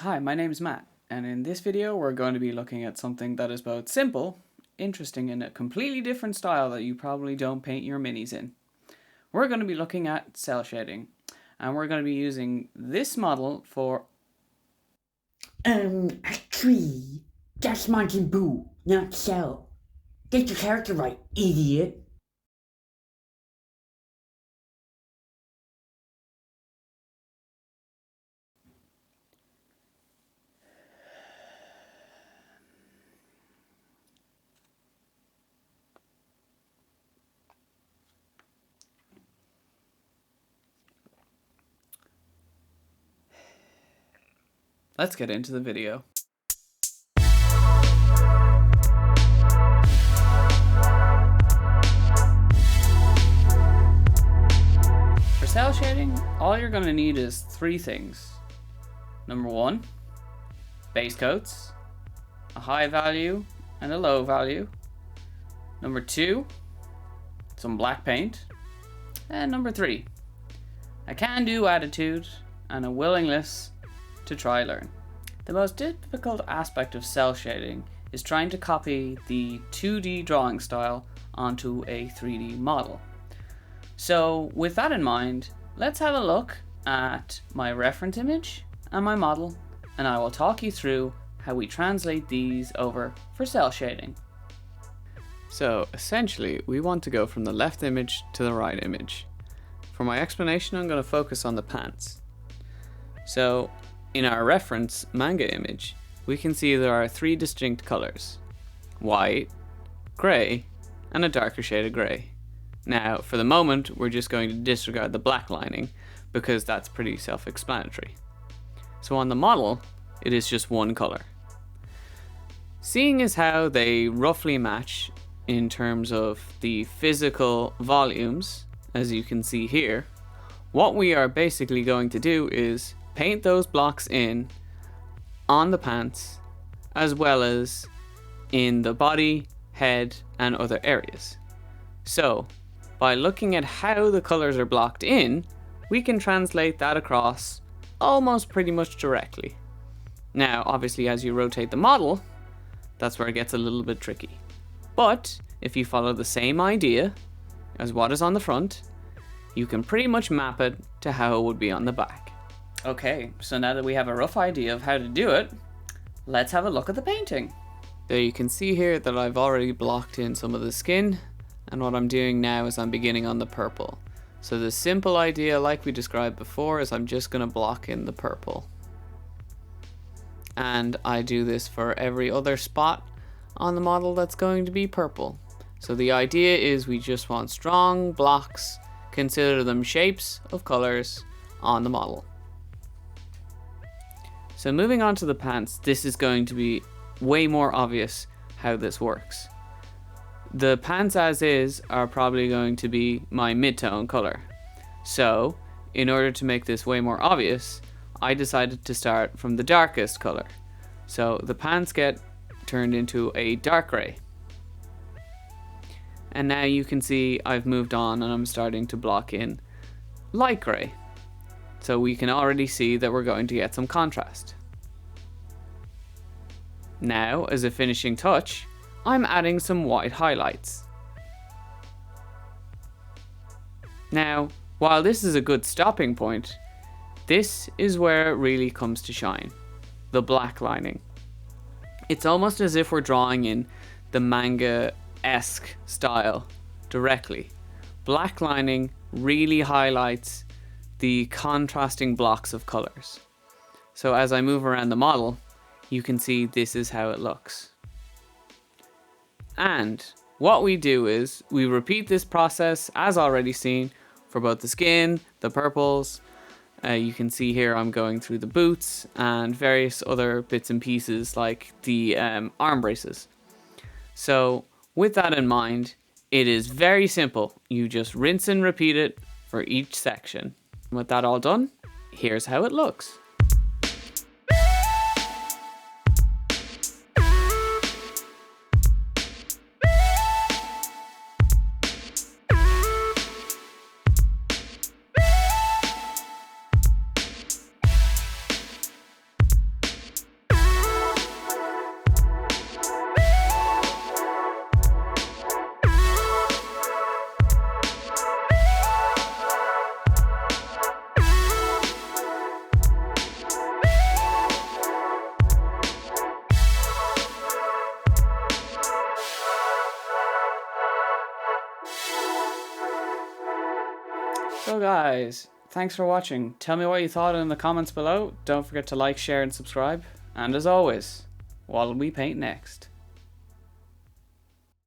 Hi, my name is Matt, and in this video we're going to be looking at something that is both simple, interesting, and a completely different style that you probably don't paint your minis in. We're going to be looking at cell shading, and we're going to be using this model for... Actually, that's Majin Buu, not Cell. Get your character right, idiot. Let's get into the video. For cell shading, all you're going to need is three things. Number one, base coats, a high value and a low value. Number two, some black paint. And number three, a can-do attitude and a willingness to try learn. The most difficult aspect of cell shading is trying to copy the 2D drawing style onto a 3D model. So with that in mind, let's have a look at my reference image and my model, and I will talk you through how we translate these over for cell shading. So essentially, we want to go from the left image to the right image. For my explanation, I'm going to focus on the pants. So in our reference manga image, we can see there are three distinct colors: white, grey, and a darker shade of grey. Now, for the moment, we're just going to disregard the black lining because that's pretty self-explanatory. So on the model, it is just one color. Seeing as how they roughly match in terms of the physical volumes, as you can see here, what we are basically going to do is paint those blocks in on the pants as well as in the body, head, and other areas. So by looking at how the colors are blocked in, we can translate that across almost pretty much directly. Now obviously as you rotate the model, that's where it gets a little bit tricky. But if you follow the same idea as what is on the front, you can pretty much map it to how it would be on the back. Okay, so now that we have a rough idea of how to do it, let's have a look at the painting. So you can see here that I've already blocked in some of the skin, and what I'm doing now is I'm beginning on the purple. So the simple idea, like we described before, is I'm just going to block in the purple. And I do this for every other spot on the model that's going to be purple. So the idea is we just want strong blocks, consider them shapes of colors on the model. So moving on to the pants, this is going to be way more obvious how this works. The pants as is are probably going to be my mid-tone color. So in order to make this way more obvious, I decided to start from the darkest color. So the pants get turned into a dark gray. And now you can see I've moved on and I'm starting to block in light gray. So we can already see that we're going to get some contrast. Now, as a finishing touch, I'm adding some white highlights. Now, while this is a good stopping point, this is where it really comes to shine. The black lining. It's almost as if we're drawing in the manga-esque style directly. Black lining really highlights the contrasting blocks of colors. So as I move around the model, you can see this is how it looks. And what we do is we repeat this process as already seen for both the skin, the purples. You can see here I'm going through the boots and various other bits and pieces like the arm braces. So with that in mind, it is very simple. You just rinse and repeat it for each section. With that all done, here's how it looks. So guys, thanks for watching. Tell me what you thought in the comments below. Don't forget to like, share and subscribe. And as always, what'll we paint next?